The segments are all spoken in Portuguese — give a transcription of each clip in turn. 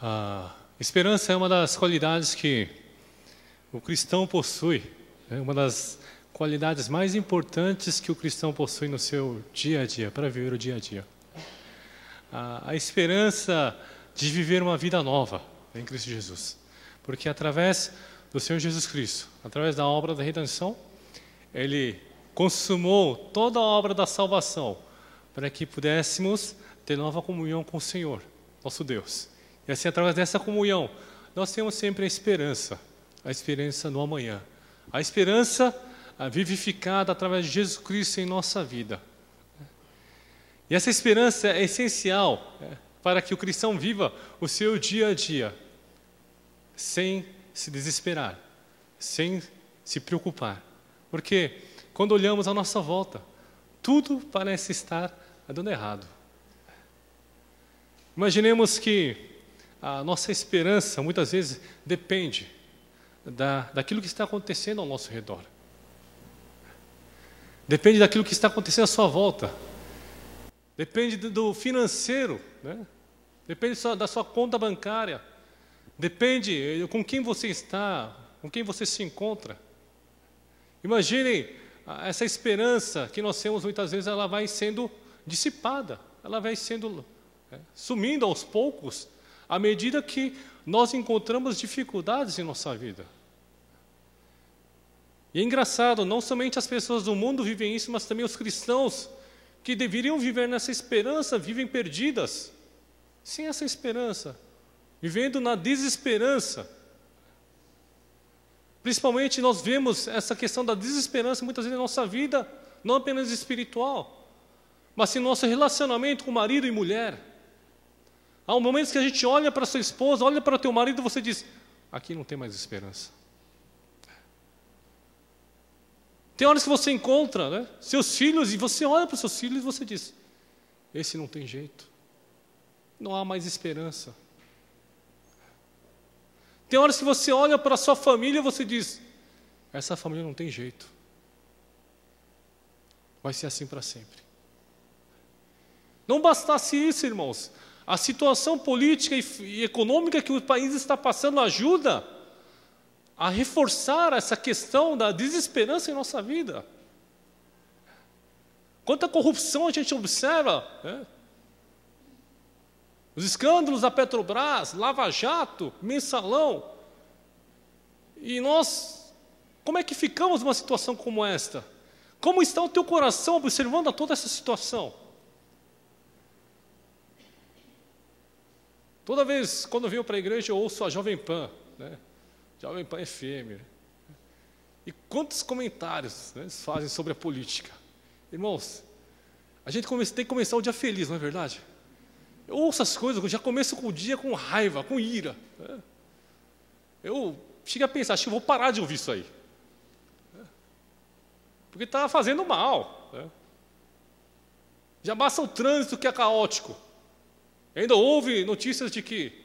A esperança é uma das qualidades que o cristão possui, é uma das qualidades mais importantes que o cristão possui no seu dia a dia, para viver o dia a dia. A esperança de viver uma vida nova em Cristo Jesus. Porque através do Senhor Jesus Cristo, através da obra da redenção, Ele consumou toda a obra da salvação para que pudéssemos ter nova comunhão com o Senhor, nosso Deus. E assim, através dessa comunhão, nós temos sempre a esperança no amanhã. A esperança vivificada através de Jesus Cristo em nossa vida. E essa esperança é essencial para que o cristão viva o seu dia a dia, sem se desesperar, sem se preocupar. Porque quando olhamos à nossa volta, tudo parece estar dando errado. Imaginemos que a nossa esperança muitas vezes depende daquilo que está acontecendo ao nosso redor. Depende daquilo que está acontecendo à sua volta. Depende do financeiro, né? Depende da sua conta bancária. Depende com quem você está, com quem você se encontra. Imaginem essa esperança que nós temos muitas vezes, ela vai sendo dissipada, ela vai sendo sumindo aos poucos, à medida que nós encontramos dificuldades em nossa vida. E é engraçado, não somente as pessoas do mundo vivem isso, mas também os cristãos que deveriam viver nessa esperança, vivem perdidas, sem essa esperança, vivendo na desesperança. Principalmente nós vemos essa questão da desesperança muitas vezes na nossa vida, não apenas espiritual, mas em nosso relacionamento com marido e mulher. Há momentos que a gente olha para sua esposa, olha para o teu marido e você diz, aqui não tem mais esperança. Tem horas que você encontra, né, seus filhos e você olha para os seus filhos e você diz, esse não tem jeito, não há mais esperança. Tem horas que você olha para a sua família e você diz, essa família não tem jeito, vai ser assim para sempre. Não bastasse isso, irmãos, a situação política e econômica que o país está passando ajuda a reforçar essa questão da desesperança em nossa vida. Quanta corrupção a gente observa, né? Os escândalos da Petrobras, Lava Jato, Mensalão. E nós, como é que ficamos numa situação como esta? Como está o teu coração observando toda essa situação? Toda vez, quando eu venho para a igreja, eu ouço a Jovem Pan, né? Jovem Pan FM. E quantos comentários, né, eles fazem sobre a política. Irmãos, a gente tem que começar o dia feliz, não é verdade? Eu ouço as coisas, eu já começo o dia com raiva, com ira. Né? Eu chego a pensar, acho que eu vou parar de ouvir isso aí. Porque está fazendo mal. Né? Já basta o trânsito que é caótico. Ainda houve notícias de que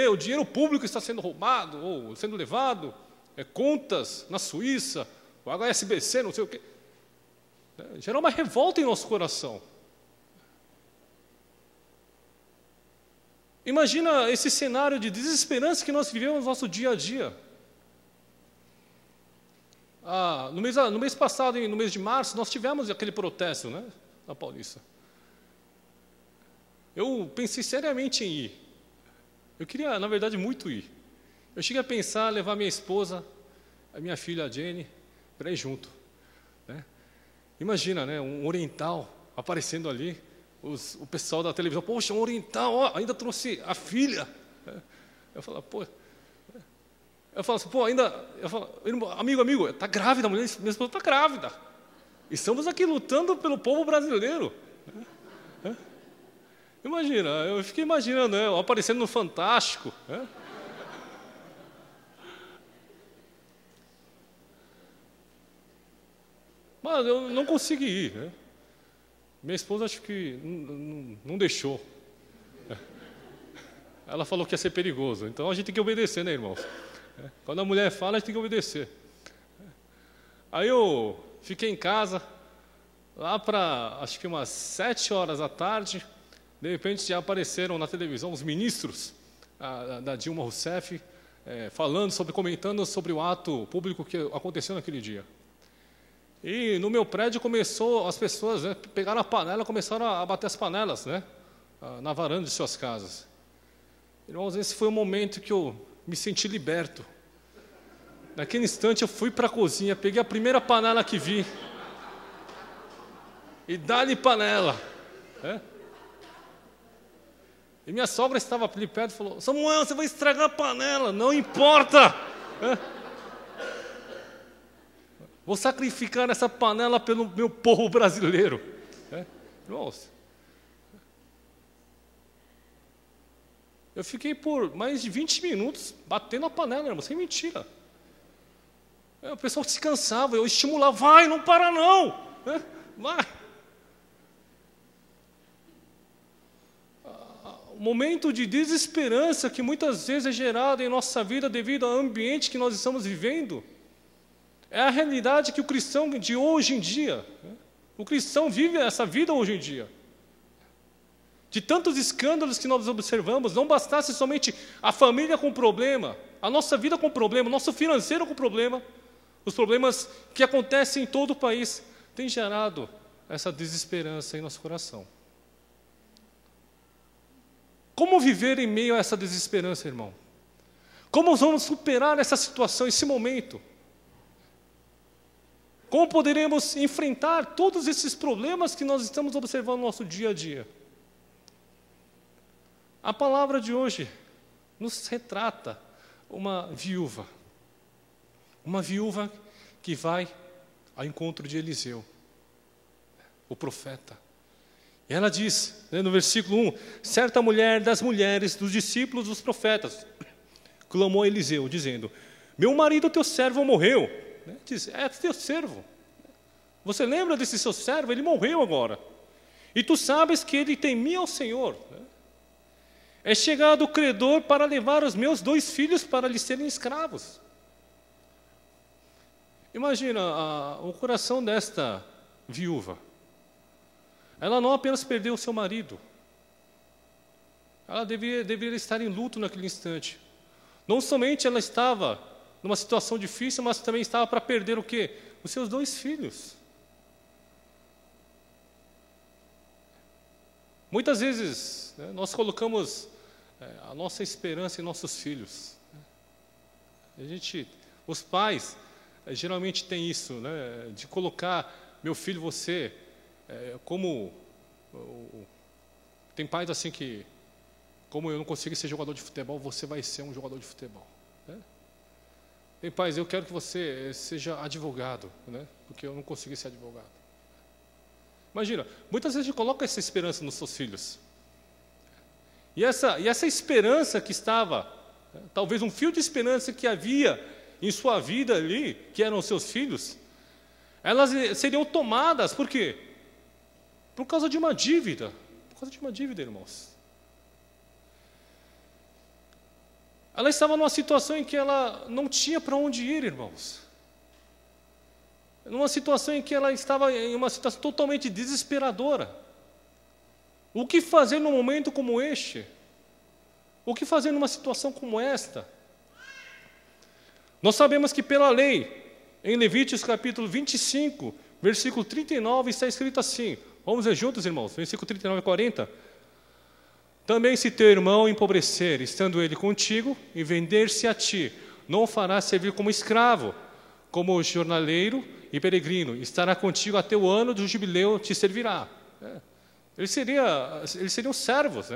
o dinheiro público está sendo roubado, ou sendo levado, contas na Suíça, o HSBC, não sei o quê. Gerou uma revolta em nosso coração. Imagina esse cenário de desesperança que nós vivemos no nosso dia a dia. No mês passado, no mês de março, nós tivemos aquele protesto, né, na Paulista. Eu pensei seriamente em ir. Eu queria, na verdade, muito ir. Eu cheguei a pensar em levar minha esposa, a minha filha, a Jenny, para ir junto. Né? Imagina, né, um oriental aparecendo ali, o pessoal da televisão, poxa, um oriental, ó, ainda trouxe a filha. Eu falo, pô... Eu falo assim, pô, amigo, está grávida, a mulher, minha esposa está grávida. E estamos aqui lutando pelo povo brasileiro. Imagina, eu fiquei imaginando, né, eu aparecendo no Fantástico. Né? Mas eu não consegui ir. Né? Minha esposa acho que não deixou. Ela falou que ia ser perigoso. Então a gente tem que obedecer, né, irmãos? Quando a mulher fala, a gente tem que obedecer. Aí eu fiquei em casa, lá para, acho que umas 7 horas da tarde, De repente já apareceram na televisão os ministros da Dilma Rousseff comentando sobre o ato público que aconteceu naquele dia. E no meu prédio as pessoas pegaram a panela e começaram a bater as panelas, na varanda de suas casas. Irmãos, esse foi o momento que eu me senti liberto. Naquele instante eu fui para a cozinha, peguei a primeira panela que vi e dá-lhe panela. E minha sogra estava ali perto e falou: Samuel, você vai estragar a panela, não importa. Vou sacrificar essa panela pelo meu povo brasileiro. Irmãos, eu fiquei por mais de 20 minutos batendo a panela, irmão, sem mentira. O pessoal se cansava, eu estimulava: vai, não para não. Vai. O momento de desesperança que muitas vezes é gerado em nossa vida devido ao ambiente que nós estamos vivendo, é a realidade que o cristão de hoje em dia, o cristão vive essa vida hoje em dia. De tantos escândalos que nós observamos, não bastasse somente a família com problema, a nossa vida com problema, o nosso financeiro com problema, os problemas que acontecem em todo o país têm gerado essa desesperança em nosso coração. Como viver em meio a essa desesperança, irmão? Como vamos superar essa situação, esse momento? Como poderemos enfrentar todos esses problemas que nós estamos observando no nosso dia a dia? A palavra de hoje nos retrata uma viúva que vai ao encontro de Eliseu, o profeta. E ela diz, no versículo 1, certa mulher das mulheres dos discípulos dos profetas clamou a Eliseu, dizendo: meu marido, teu servo, morreu. Diz: é teu servo. Você lembra desse seu servo? Ele morreu agora. E tu sabes que ele temia ao Senhor. É chegado o credor para levar os meus 2 filhos para lhes serem escravos. Imagina o coração desta viúva. Ela não apenas perdeu o seu marido, ela deveria estar em luto naquele instante. Não somente ela estava numa situação difícil, mas também estava para perder o quê? Os seus 2 filhos. Muitas vezes nós colocamos a nossa esperança em nossos filhos. Os pais geralmente têm isso, de colocar: meu filho, você... tem pais assim que, como eu não consigo ser jogador de futebol, você vai ser um jogador de futebol. Tem pais: eu quero que você seja advogado, porque eu não consegui ser advogado. Imagina, muitas vezes a gente coloca essa esperança nos seus filhos. E essa esperança que estava, talvez um fio de esperança que havia em sua vida ali, que eram os seus filhos, elas seriam tomadas, por quê? Por causa de uma dívida. Por causa de uma dívida, irmãos. Ela estava numa situação em que ela não tinha para onde ir, irmãos. Numa situação em que ela estava em uma situação totalmente desesperadora. O que fazer num momento como este? O que fazer numa situação como esta? Nós sabemos que pela lei, em Levíticos capítulo 25, versículo 39, está escrito assim. Vamos ver juntos, irmãos, versículo 39 e 40. Também se teu irmão empobrecer, estando ele contigo, e vender-se a ti, não o farás servir como escravo, como jornaleiro e peregrino, estará contigo até o ano do jubileu, te servirá. Eles seriam servos,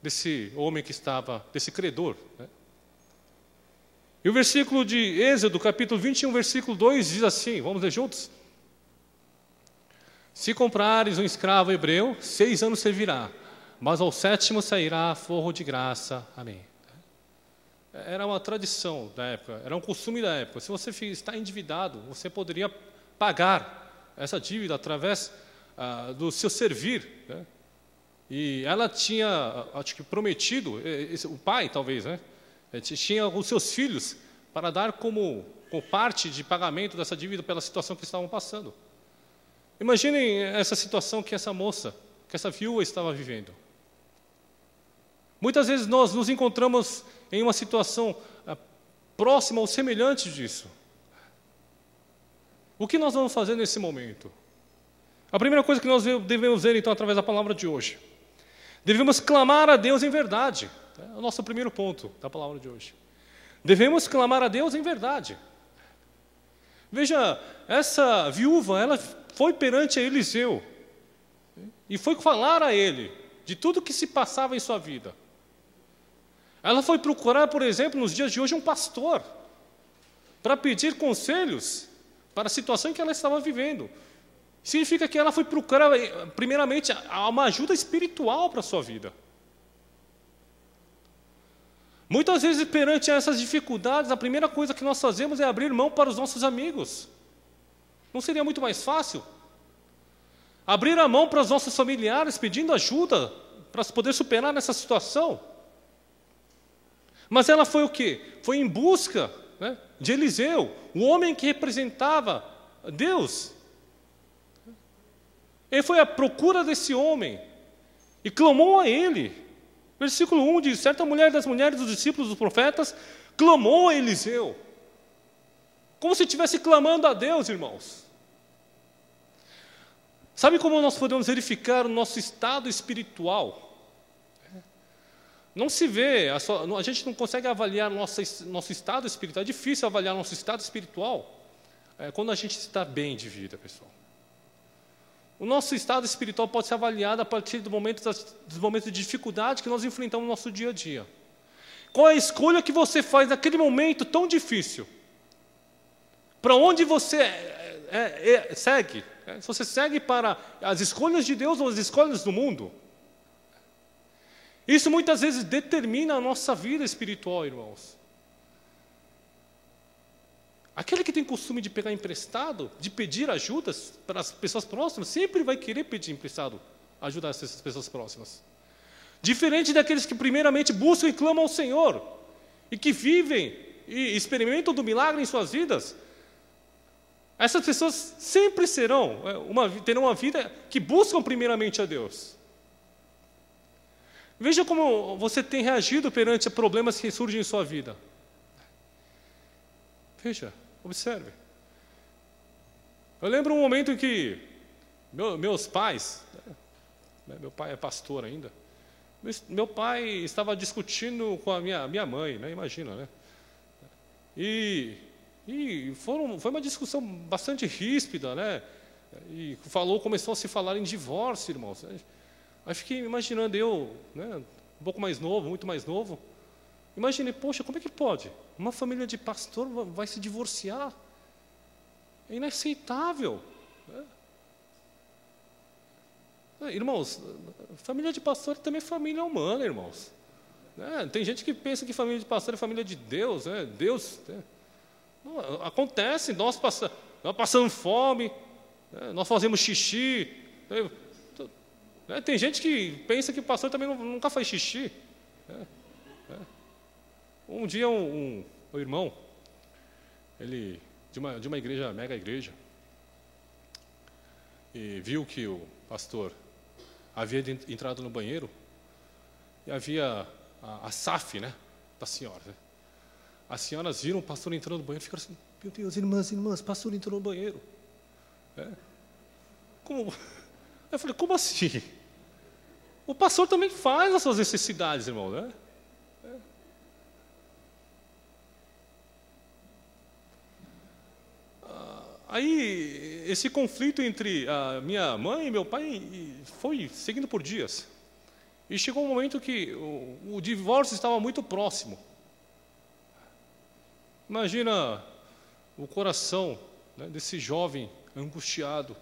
desse homem que estava, desse credor. E o versículo de Êxodo, capítulo 21, versículo 2, diz assim, vamos ler juntos? Se comprares um escravo hebreu, 6 anos servirá, mas ao 7º sairá forro de graça. Amém. Era uma tradição da época, era um costume da época. Se você está endividado, você poderia pagar essa dívida através do seu servir. E ela tinha, acho que prometido, o pai talvez, tinha os seus filhos para dar como parte de pagamento dessa dívida pela situação que estavam passando. Imaginem essa situação que essa moça, que essa viúva estava vivendo. Muitas vezes nós nos encontramos em uma situação próxima ou semelhante disso. O que nós vamos fazer nesse momento? A primeira coisa que nós devemos ver, então, através da palavra de hoje, devemos clamar a Deus em verdade. É o nosso primeiro ponto da palavra de hoje. Devemos clamar a Deus em verdade. Veja, essa viúva, ela foi perante a Eliseu e foi falar a ele de tudo que se passava em sua vida. Ela foi procurar, por exemplo, nos dias de hoje, um pastor para pedir conselhos para a situação em que ela estava vivendo. Significa que ela foi procurar, primeiramente, uma ajuda espiritual para a sua vida. Muitas vezes, perante essas dificuldades, a primeira coisa que nós fazemos é abrir mão para os nossos amigos. Não seria muito mais fácil? Abrir a mão para os nossos familiares, pedindo ajuda para poder superar essa situação. Mas ela foi o quê? Foi em busca, né, de Eliseu, o homem que representava Deus. Ele foi à procura desse homem e clamou a ele. Versículo 1 diz: certa mulher das mulheres dos discípulos dos profetas clamou a Eliseu. Como se estivesse clamando a Deus, irmãos. Sabe como nós podemos verificar o nosso estado espiritual? Não se vê, a gente não consegue avaliar nosso estado espiritual. É difícil avaliar nosso estado espiritual quando a gente está bem de vida, pessoal. O nosso estado espiritual pode ser avaliado a partir dos momentos de dificuldade que nós enfrentamos no nosso dia a dia. Qual é a escolha que você faz naquele momento tão difícil? Para onde você segue? Se você segue para as escolhas de Deus ou as escolhas do mundo? Isso muitas vezes determina a nossa vida espiritual, irmãos. Aquele que tem costume de pegar emprestado, de pedir ajudas para as pessoas próximas, sempre vai querer pedir emprestado, ajudar essas pessoas próximas. Diferente daqueles que primeiramente buscam e clamam ao Senhor, e que vivem e experimentam do milagre em suas vidas, essas pessoas sempre terão uma vida que buscam primeiramente a Deus. Veja como você tem reagido perante problemas que surgem em sua vida. Veja, observe. Eu lembro um momento em que meus pais, meu pai é pastor ainda, meu pai estava discutindo com a minha mãe, né, imagina, né? E foi uma discussão bastante ríspida, né? E começou a se falar em divórcio, irmãos. Aí fiquei imaginando né, um pouco mais novo, muito mais novo. Imaginei, poxa, como é que pode? Uma família de pastor vai se divorciar? É inaceitável. Irmãos, família de pastor também é família humana, irmãos. Tem gente que pensa que família de pastor é família de Deus. Deus. Não, acontece, nós passamos fome, nós fazemos xixi. Tem gente que pensa que o pastor também nunca faz xixi. Um dia um irmão, ele de uma igreja, mega igreja, e viu que o pastor havia entrado no banheiro e havia a SAF, né, da senhora. Né? As senhoras viram o pastor entrando no banheiro e ficaram assim: meu Deus, irmãs, o pastor entrou no banheiro. Como? Eu falei: como assim? O pastor também faz as suas necessidades, irmão, né? Aí, esse conflito entre a minha mãe e meu pai foi seguindo por dias. E chegou um momento que o divórcio estava muito próximo. Imagina o coração, né, desse jovem angustiado.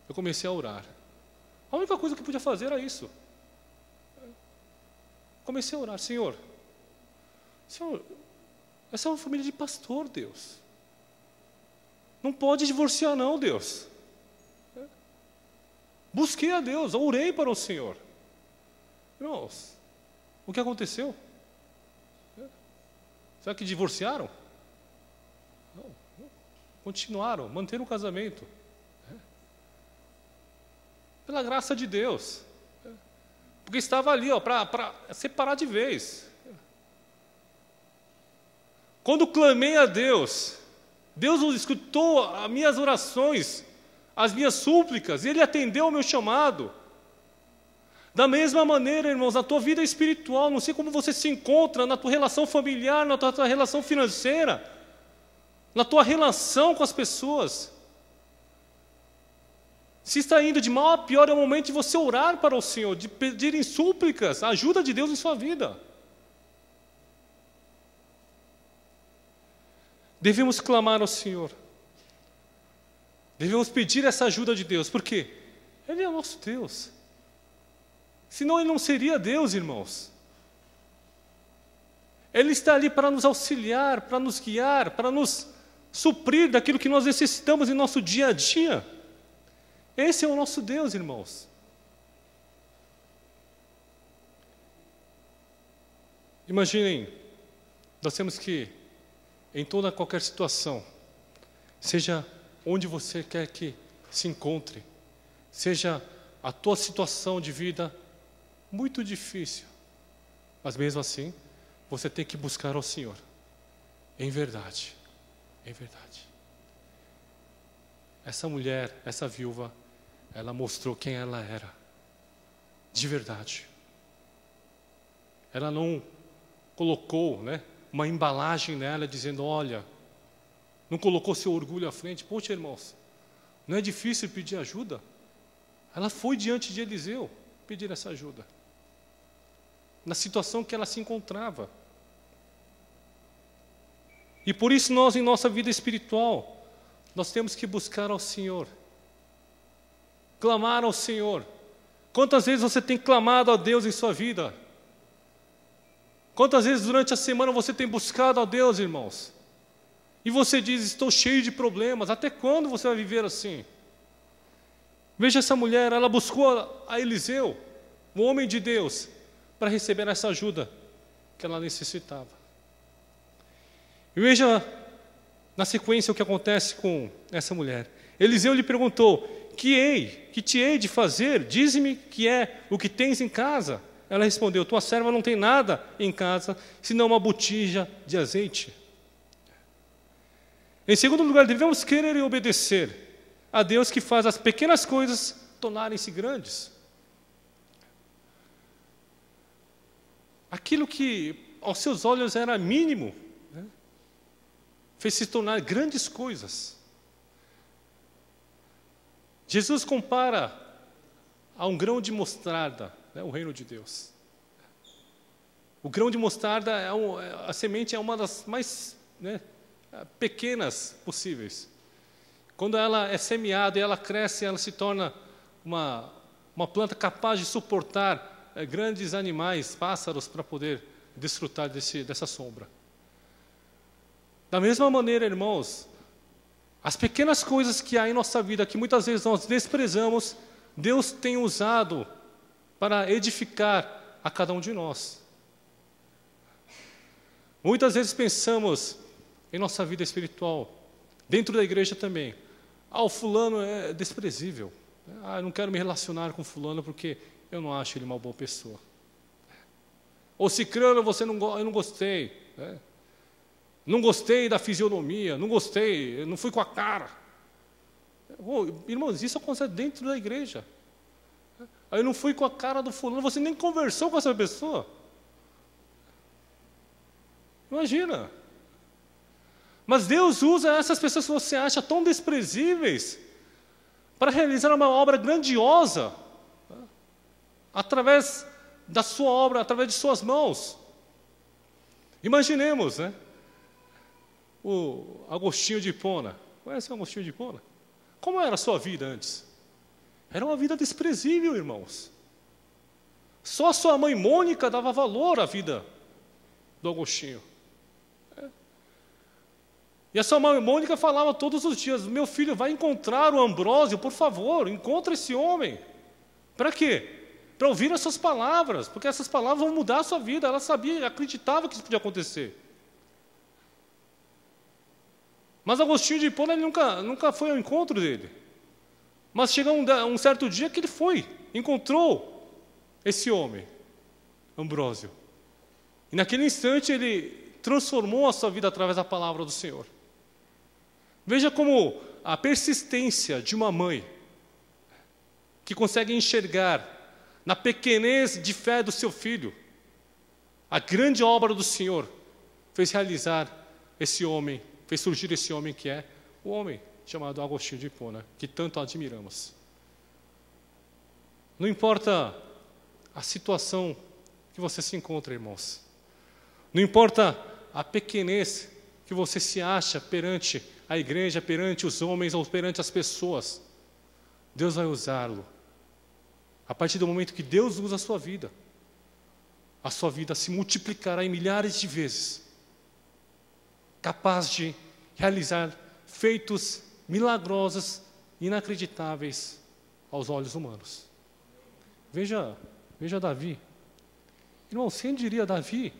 Eu comecei a orar. A única coisa que eu podia fazer era isso. Comecei a orar: Senhor, essa é uma família de pastor, Deus. Não pode divorciar não, Deus. Busquei a Deus, orei para o Senhor. Irmãos, o que aconteceu? Será que divorciaram? Não. Continuaram, manteram o casamento. Pela graça de Deus. Porque estava ali, para separar de vez. Quando clamei a Deus, Deus escutou as minhas orações, as minhas súplicas, e Ele atendeu ao meu chamado. Da mesma maneira, irmãos, na tua vida espiritual, não sei como você se encontra, na tua relação familiar, na tua relação financeira, na tua relação com as pessoas. Se está indo de mal a pior, é o momento de você orar para o Senhor, de pedir em súplicas a ajuda de Deus em sua vida. Devemos clamar ao Senhor. Devemos pedir essa ajuda de Deus. Por quê? Ele é o nosso Deus. Senão Ele não seria Deus, irmãos. Ele está ali para nos auxiliar, para nos guiar, para nos suprir daquilo que nós necessitamos em nosso dia a dia. Esse é o nosso Deus, irmãos. Imaginem, nós temos que, em toda qualquer situação, seja onde você quer que se encontre, seja a tua situação de vida muito difícil, mas mesmo assim, você tem que buscar ao Senhor, em verdade, em verdade. Essa mulher, essa viúva, ela mostrou quem ela era, de verdade. Ela não colocou, uma embalagem nela dizendo, olha, não colocou seu orgulho à frente. Poxa, irmãos, não é difícil pedir ajuda? Ela foi diante de Eliseu pedir essa ajuda, na situação que ela se encontrava. E por isso nós, em nossa vida espiritual, nós temos que buscar ao Senhor, clamar ao Senhor. Quantas vezes você tem clamado a Deus em sua vida? Quantas vezes durante a semana você tem buscado a Deus, irmãos? E você diz, estou cheio de problemas. Até quando você vai viver assim? Veja essa mulher, ela buscou a Eliseu, o homem de Deus, para receber essa ajuda que ela necessitava. E veja na sequência o que acontece com essa mulher. Eliseu lhe perguntou, que te hei de fazer? Dize-me que é o que tens em casa. Ela respondeu, tua serva não tem nada em casa, senão uma botija de azeite. Em segundo lugar, devemos querer e obedecer a Deus que faz as pequenas coisas tornarem-se grandes. Aquilo que aos seus olhos era mínimo, fez se tornar grandes coisas. Jesus compara a um grão de mostarda, o reino de Deus. O grão de mostarda, a semente é uma das mais pequenas possíveis. Quando ela é semeada e ela cresce, ela se torna uma planta capaz de suportar grandes animais, pássaros, para poder desfrutar dessa sombra. Da mesma maneira, irmãos, as pequenas coisas que há em nossa vida, que muitas vezes nós desprezamos, Deus tem usado para edificar a cada um de nós. Muitas vezes pensamos em nossa vida espiritual, dentro da igreja também, o fulano é desprezível, eu não quero me relacionar com fulano porque eu não acho ele uma boa pessoa. Ou cicrano, eu não gostei, não gostei da fisionomia, não gostei, eu não fui com a cara. Irmãos, isso acontece dentro da igreja. Aí eu não fui com a cara do fulano, você nem conversou com essa pessoa. Imagina. Mas Deus usa essas pessoas que você acha tão desprezíveis para realizar uma obra grandiosa, através da sua obra, através de suas mãos. Imaginemos, o Agostinho de Hipona. Conhece o Agostinho de Hipona? Como era a sua vida antes? Era uma vida desprezível, irmãos. Só a sua mãe Mônica dava valor à vida do Agostinho. E a sua mãe Mônica falava todos os dias, meu filho, vai encontrar o Ambrósio, por favor, encontra esse homem. Para quê? Para ouvir essas palavras, porque essas palavras vão mudar a sua vida. Ela sabia, acreditava que isso podia acontecer. Mas Agostinho de Hipona, ele nunca foi ao encontro dele. Mas chegou um certo dia que ele encontrou esse homem, Ambrósio. E naquele instante ele transformou a sua vida através da palavra do Senhor. Veja como a persistência de uma mãe que consegue enxergar na pequenez de fé do seu filho a grande obra do Senhor fez realizar esse homem, fez surgir esse homem que é o homem chamado Agostinho de Hipona, que tanto admiramos. Não importa a situação que você se encontra, irmãos. Não importa a pequenez que você se acha perante a igreja, perante os homens ou perante as pessoas. Deus vai usá-lo. A partir do momento que Deus usa a sua vida se multiplicará em milhares de vezes, capaz de realizar feitos milagrosos, inacreditáveis aos olhos humanos. Veja Davi. Irmão, quem diria Davi?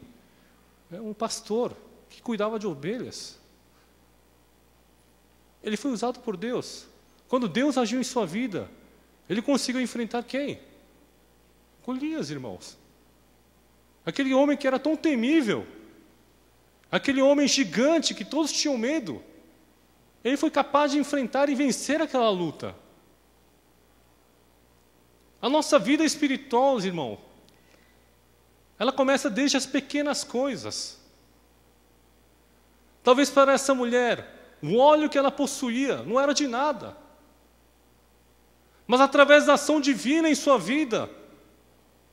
É um pastor que cuidava de ovelhas. Ele foi usado por Deus. Quando Deus agiu em sua vida, ele conseguiu enfrentar quem? Golias, irmãos. Aquele homem que era tão temível, aquele homem gigante que todos tinham medo, ele foi capaz de enfrentar e vencer aquela luta. A nossa vida espiritual, irmão, ela começa desde as pequenas coisas. Talvez para essa mulher, o óleo que ela possuía não era de nada. Mas através da ação divina em sua vida,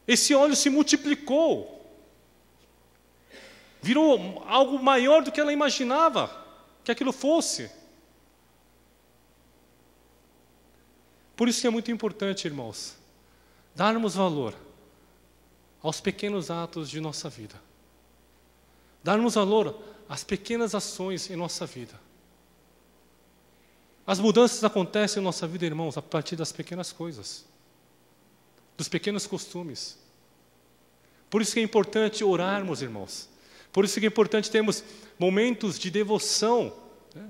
esse óleo se multiplicou. Virou algo maior do que ela imaginava que aquilo fosse. Por isso que é muito importante, irmãos, darmos valor aos pequenos atos de nossa vida. Darmos valor às pequenas ações em nossa vida. As mudanças acontecem em nossa vida, irmãos, a partir das pequenas coisas, dos pequenos costumes. Por isso que é importante orarmos, irmãos. Por isso que é importante termos momentos de devoção, né?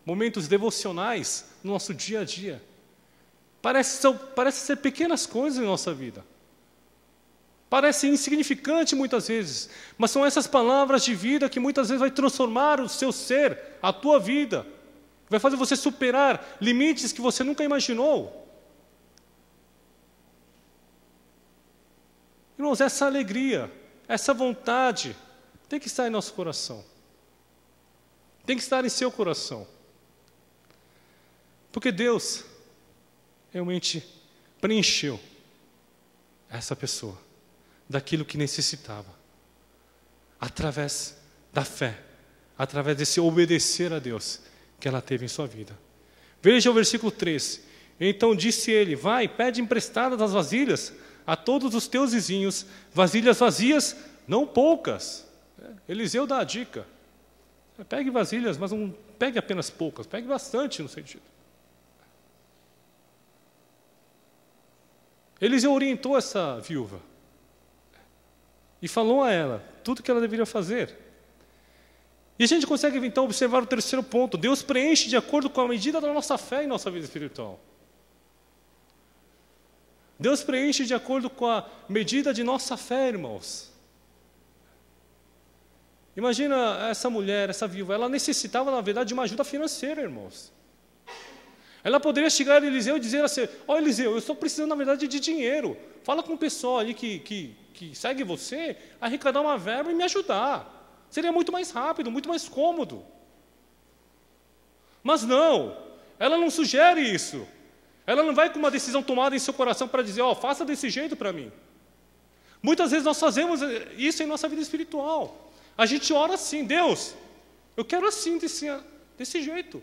Momentos devocionais no nosso dia a dia. Parece ser pequenas coisas em nossa vida. Parece insignificante muitas vezes, mas são essas palavras de vida que muitas vezes vai transformar o seu ser, a tua vida. Vai fazer você superar limites que você nunca imaginou. Irmãos, essa alegria, essa vontade tem que estar em nosso coração. Tem que estar em seu coração. Porque Deus realmente preencheu essa pessoa daquilo que necessitava. Através da fé, através desse obedecer a Deus que ela teve em sua vida. Veja o versículo 3. Então disse ele: vai, pede emprestadas as vasilhas a todos os teus vizinhos, vasilhas vazias, não poucas. Eliseu dá a dica. Pegue vasilhas, mas não pegue apenas poucas, pegue bastante no sentido. Eliseu orientou essa viúva e falou a ela tudo o que ela deveria fazer. E a gente consegue então observar o terceiro ponto. Deus preenche de acordo com a medida da nossa fé em nossa vida espiritual. Deus preenche de acordo com a medida de nossa fé, irmãos. Imagina essa mulher, essa viúva, ela necessitava, na verdade, de uma ajuda financeira, irmãos. Ela poderia chegar a Eliseu e dizer assim: ó, Eliseu, eu estou precisando, na verdade, de dinheiro. Fala com o pessoal ali que segue você, arrecadar uma verba e me ajudar. Seria muito mais rápido, muito mais cômodo. Mas não, ela não sugere isso. Ela não vai com uma decisão tomada em seu coração para dizer: ó, faça desse jeito para mim. Muitas vezes nós fazemos isso em nossa vida espiritual. A gente ora assim: Deus, eu quero assim, desse jeito.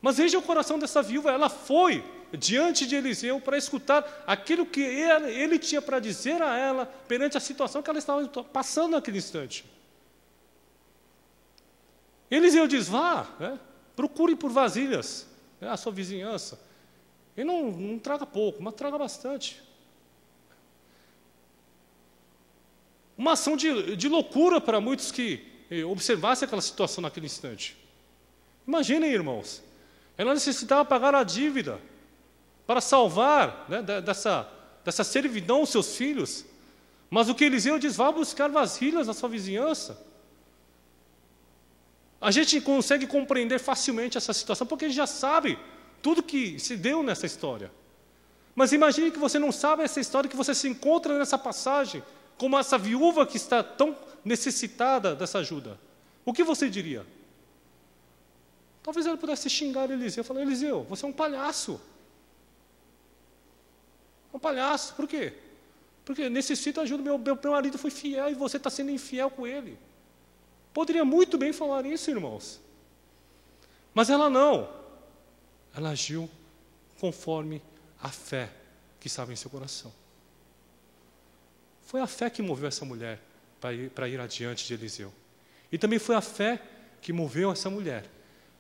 Mas veja o coração dessa viúva, ela foi diante de Eliseu para escutar aquilo que ele tinha para dizer a ela perante a situação que ela estava passando naquele instante. Eliseu diz: vá, procure por vasilhas, a sua vizinhança. E não traga pouco, mas traga bastante. Uma ação de loucura para muitos que observassem aquela situação naquele instante. Imaginem, irmãos, Ela necessitava pagar a dívida para salvar, né, dessa servidão os seus filhos. Mas o que Eliseu diz, vá buscar vasilhas na sua vizinhança. A gente consegue compreender facilmente essa situação, porque a gente já sabe tudo que se deu nessa história. Mas imagine que você não sabe essa história, que você se encontra nessa passagem, como essa viúva que está tão necessitada dessa ajuda. O que você diria? Talvez ela pudesse xingar Eliseu, falar, Eliseu, você é um palhaço. Um palhaço, por quê? Porque necessito ajuda, meu marido foi fiel e você está sendo infiel com ele. Poderia muito bem falar isso, irmãos. Mas ela não. Ela agiu conforme a fé que estava em seu coração. Foi a fé que moveu essa mulher para ir adiante de Eliseu. E também foi a fé que moveu essa mulher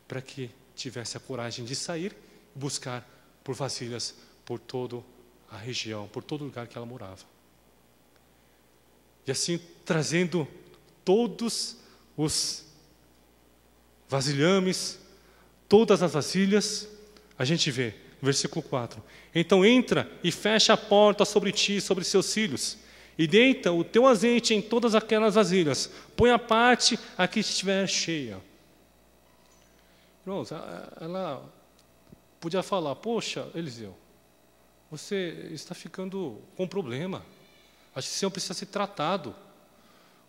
para que tivesse a coragem de sair e buscar por vasilhas por toda a região, por todo lugar que ela morava. E assim, trazendo todos os vasilhames, todas as vasilhas, a gente vê, no versículo 4. Então entra e fecha a porta sobre ti e sobre seus filhos, e deita o teu azeite em todas aquelas vasilhas, põe a parte a que estiver cheia. Irmãos, ela podia falar, poxa, Eliseu, você está ficando com problema, acho que o Senhor precisa ser tratado.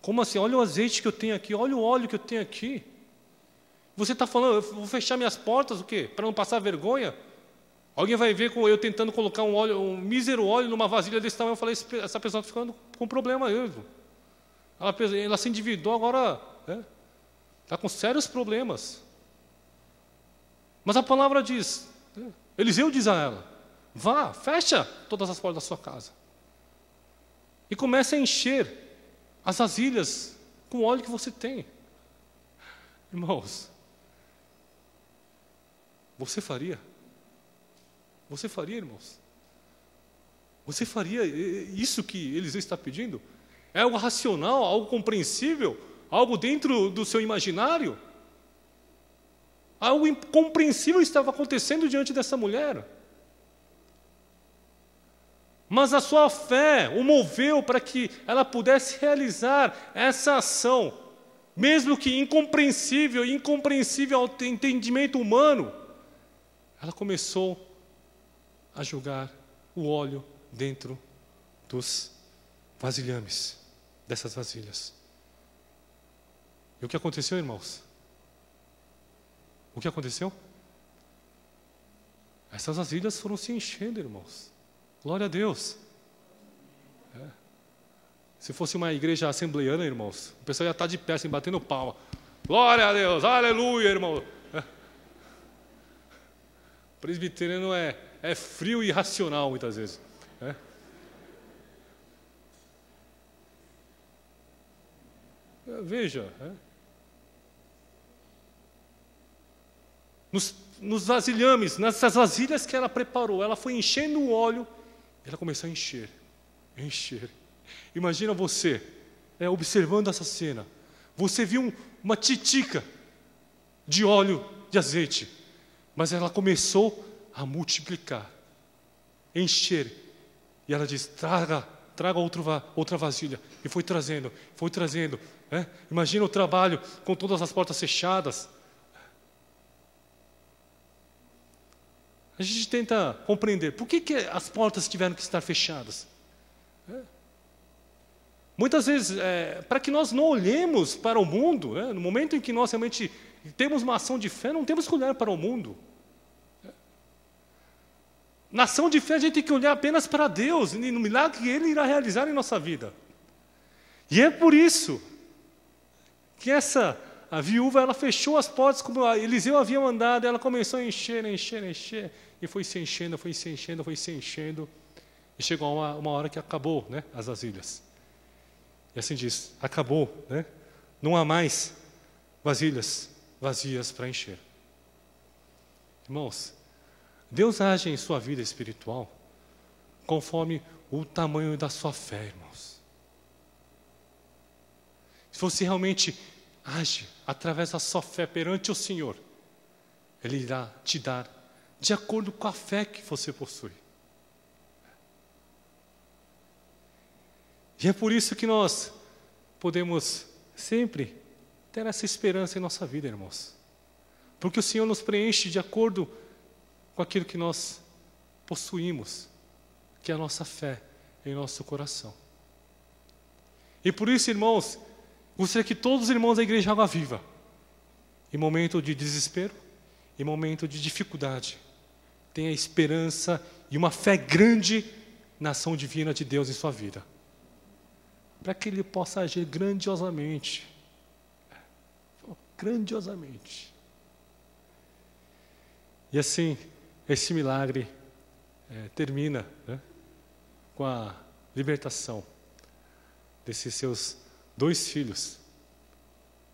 Como assim? Olha o azeite que eu tenho aqui, olha o óleo que eu tenho aqui. Você está falando, eu vou fechar minhas portas, o quê? Para não passar vergonha? Alguém vai ver eu tentando colocar um mísero óleo numa vasilha desse tamanho. Eu falei, essa pessoa está ficando com problema mesmo. Ela se endividou, agora está com sérios problemas. Mas a palavra diz, Eliseu diz a ela, vá, fecha todas as portas da sua casa. E comece a encher as vasilhas com o óleo que você tem. Irmãos, você faria? Você faria, irmãos? Você faria isso que Eliseu está pedindo? É algo racional, algo compreensível, algo dentro do seu imaginário? Algo incompreensível estava acontecendo diante dessa mulher. Mas a sua fé o moveu para que ela pudesse realizar essa ação, mesmo que incompreensível ao entendimento humano. Ela começou a jogar o óleo dentro dos vasilhames, dessas vasilhas. E o que aconteceu, irmãos? O que aconteceu? Essas vasilhas foram se enchendo, irmãos. Glória a Deus. Se fosse uma igreja assembleiana, irmãos, o pessoal ia estar de pé, assim, batendo palma. Glória a Deus, aleluia, irmão. O presbiteriano é frio e irracional, muitas vezes. Veja, nos vasilhames, nessas vasilhas que ela preparou, ela foi enchendo o óleo, ela começou a encher. Imagina você, observando essa cena, você viu uma titica de óleo, de azeite, mas ela começou a multiplicar, encher, e ela diz, traga outra vasilha, e foi trazendo. Imagina o trabalho com todas as portas fechadas. A gente tenta compreender por que as portas tiveram que estar fechadas. Muitas vezes, para que nós não olhemos para o mundo, no momento em que nós realmente temos uma ação de fé, não temos que olhar para o mundo. Na ação de fé, a gente tem que olhar apenas para Deus, e no milagre que Ele irá realizar em nossa vida. E é por isso que a viúva, ela fechou as portas, como Eliseu havia mandado, ela começou a encher, e foi se enchendo, e chegou uma hora que acabou, as vasilhas. E assim diz, acabou, não há mais vasilhas vazias para encher. Irmãos, Deus age em sua vida espiritual conforme o tamanho da sua fé, irmãos. Se você realmente age através da sua fé perante o Senhor, Ele irá te dar de acordo com a fé que você possui. E é por isso que nós podemos sempre ter essa esperança em nossa vida, irmãos. Porque o Senhor nos preenche de acordo com aquilo que nós possuímos, que é a nossa fé em nosso coração. E por isso, irmãos, gostaria que todos os irmãos da Igreja Água Viva, em momento de desespero, em momento de dificuldade, tenha esperança e uma fé grande na ação divina de Deus em sua vida, para que Ele possa agir grandiosamente. Grandiosamente. E assim, esse milagre termina, né, com a libertação desses seus 2 filhos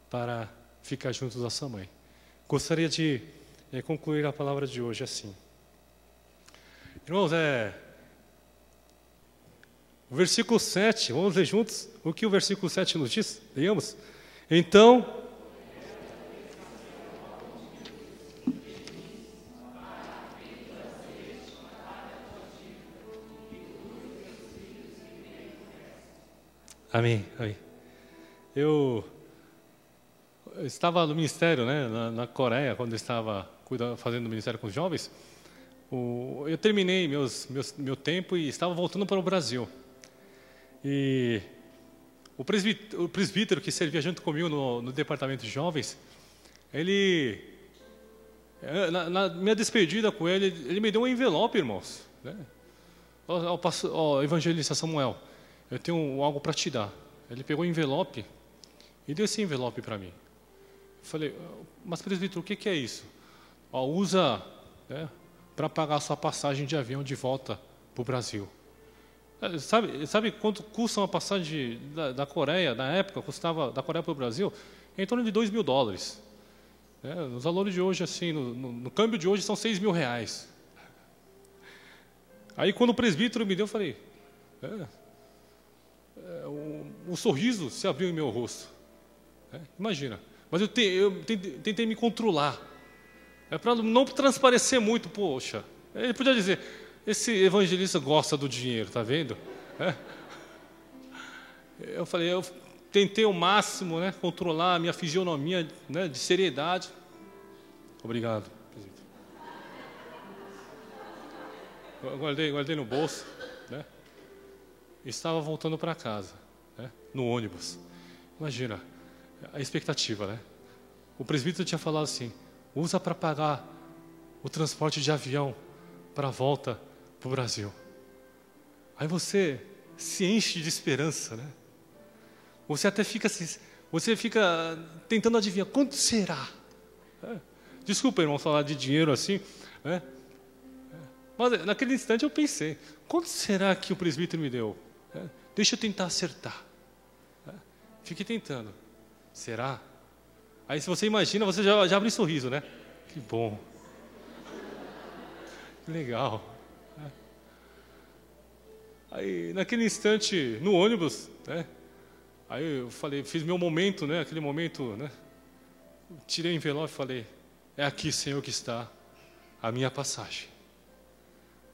para ficar juntos da sua mãe. Gostaria de concluir a palavra de hoje assim. Irmãos, o versículo 7, vamos ler juntos o que o versículo 7 nos diz? Leiamos. Então, amém, amém. Eu estava no ministério, né, na Coreia, quando eu estava fazendo o ministério com os jovens. Eu terminei meu tempo e estava voltando para o Brasil. E o presbítero que servia junto comigo no departamento de jovens, ele, na minha despedida com ele me deu um envelope, irmãos, né? Ó, evangelista Samuel, eu tenho algo para te dar. Ele pegou o envelope e deu esse envelope para mim. Eu falei, mas presbítero, o que é isso? Ó, usa, né, para pagar a sua passagem de avião de volta para o Brasil. Sabe quanto custa uma passagem da Coreia? Na época, custava da Coreia para o Brasil em torno de $2.000. Nos valores de hoje, assim, no câmbio de hoje, são R$6.000. Aí, quando o presbítero me deu, eu falei, um sorriso se abriu em meu rosto. Imagina. Mas eu tentei me controlar. Para não transparecer muito, poxa. Ele podia dizer, esse evangelista gosta do dinheiro, tá vendo? Eu falei, eu tentei ao máximo, né, controlar a minha fisionomia, né, de seriedade. Obrigado, presbítero. Guardei no bolso, né? Estava voltando para casa, né, no ônibus. Imagina a expectativa, né? O presbítero tinha falado assim, usa para pagar o transporte de avião para a volta para o Brasil. Aí você se enche de esperança, né? Você até fica tentando adivinhar, quanto será? Desculpa, irmão, falar de dinheiro assim, né? Mas naquele instante eu pensei, quanto será que o presbítero me deu? Deixa eu tentar acertar. Fiquei tentando. Será? Aí se você imagina, você já abre um sorriso, né? Que bom. Que legal. Aí naquele instante, no ônibus, né? Aí eu falei, fiz meu momento, né? Aquele momento, né? Tirei o envelope e falei, é aqui, Senhor, que está a minha passagem.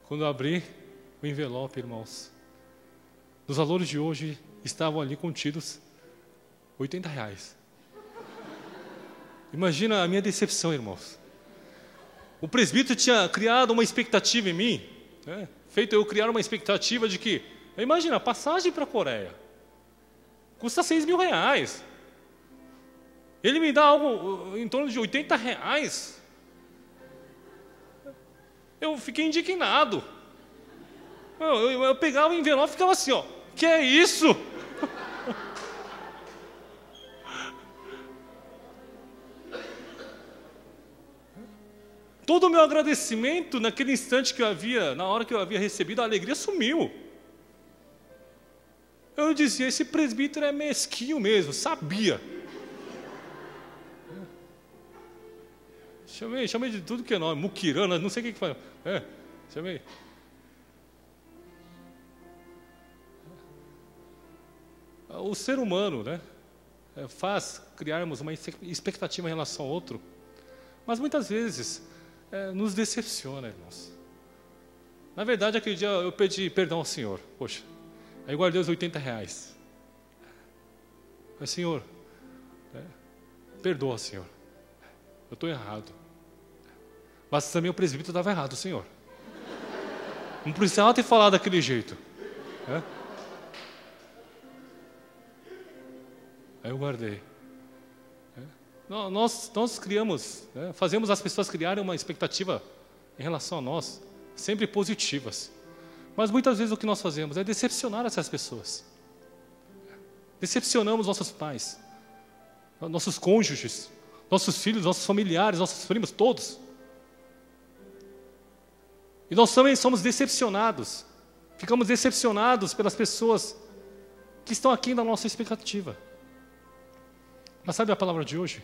Quando eu abri o envelope, irmãos, nos valores de hoje estavam ali contidos R$80. Imagina a minha decepção, irmãos. O presbítero tinha criado uma expectativa em mim, né? Feito eu criar uma expectativa de que, imagina, a passagem para a Coreia custa R$6.000. Ele me dá algo em torno de R$80. Eu fiquei indignado. Eu pegava o envelope e ficava assim, ó, que é isso? Todo o meu agradecimento naquele instante na hora que eu havia recebido, a alegria sumiu. Eu dizia, esse presbítero é mesquinho mesmo, sabia. Chamei de tudo que é nome, muquirana, não sei o que faz. Chamei. O ser humano, né, faz criarmos uma expectativa em relação ao outro, mas muitas vezes nos decepciona, irmãos. Na verdade, aquele dia eu pedi perdão ao Senhor. Poxa, aí eu guardei os R$80. Mas, Senhor, perdoa, Senhor. Eu estou errado. Mas também o presbítero estava errado, Senhor. Não precisava ter falado daquele jeito. Aí eu guardei. Nós criamos, fazemos as pessoas criarem uma expectativa em relação a nós, sempre positivas. Mas muitas vezes o que nós fazemos é decepcionar essas pessoas. Decepcionamos nossos pais, nossos cônjuges, nossos filhos, nossos familiares, nossos primos, todos. E nós também somos decepcionados. Ficamos decepcionados pelas pessoas que estão aqui na nossa expectativa. Mas sabe a palavra de hoje?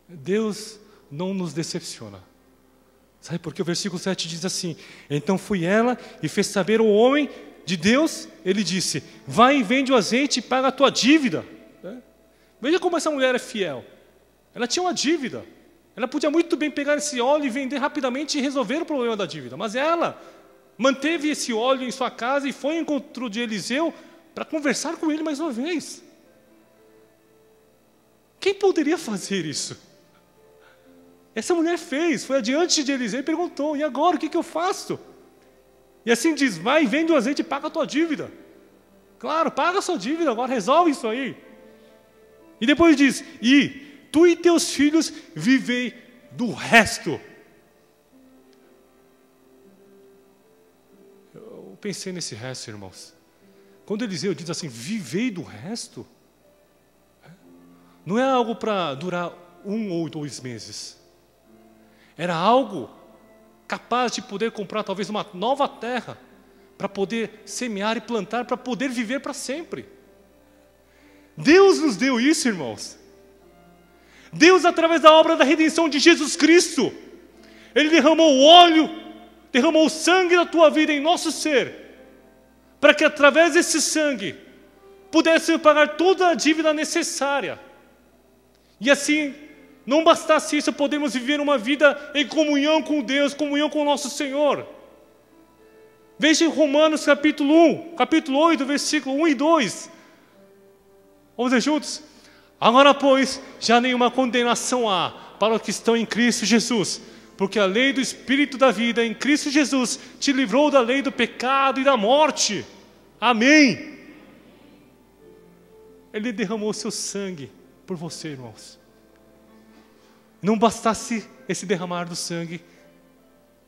Deus não nos decepciona. Sabe por quê? O versículo 7 diz assim: então fui ela e fez saber ao homem de Deus, ele disse: vai e vende o azeite e paga a tua dívida. Veja como essa mulher é fiel. Ela tinha uma dívida. Ela podia muito bem pegar esse óleo e vender rapidamente e resolver o problema da dívida. Mas ela manteve esse óleo em sua casa e foi ao encontro de Eliseu para conversar com ele mais uma vez. Quem poderia fazer isso? Essa mulher fez, foi adiante de Eliseu e perguntou: e agora, o que eu faço? E assim diz: vai, vende o azeite e paga a tua dívida. Claro, paga a sua dívida, agora resolve isso aí. E depois diz: e tu e teus filhos vivei do resto. Eu pensei nesse resto, irmãos. Quando Eliseu diz assim, vivei do resto, não é algo para durar 1 ou 2 meses. Era algo capaz de poder comprar talvez uma nova terra, para poder semear e plantar, para poder viver para sempre. Deus nos deu isso, irmãos. Deus, através da obra da redenção de Jesus Cristo, Ele derramou o óleo, derramou o sangue da tua vida em nosso ser, para que através desse sangue pudesse pagar toda a dívida necessária. E assim, não bastasse isso, podemos viver uma vida em comunhão com Deus, comunhão com o nosso Senhor. Veja em Romanos capítulo 8, versículo 1 e 2. Vamos ler juntos? Agora, pois, já nenhuma condenação há para os que estão em Cristo Jesus, porque a lei do Espírito da vida em Cristo Jesus te livrou da lei do pecado e da morte. Amém. Ele derramou seu sangue por você, irmãos. Não bastasse esse derramar do sangue,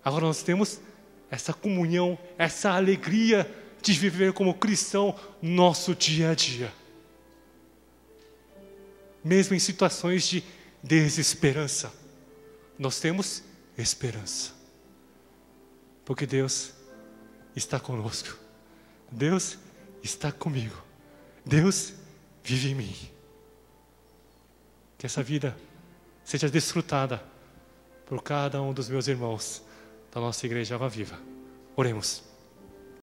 agora nós temos essa comunhão, essa alegria de viver como cristão nosso dia a dia. Mesmo em situações de desesperança, nós temos esperança. Porque Deus está conosco. Deus está comigo. Deus vive em mim. Que essa vida seja desfrutada por cada um dos meus irmãos da nossa igreja Alva Viva. Oremos.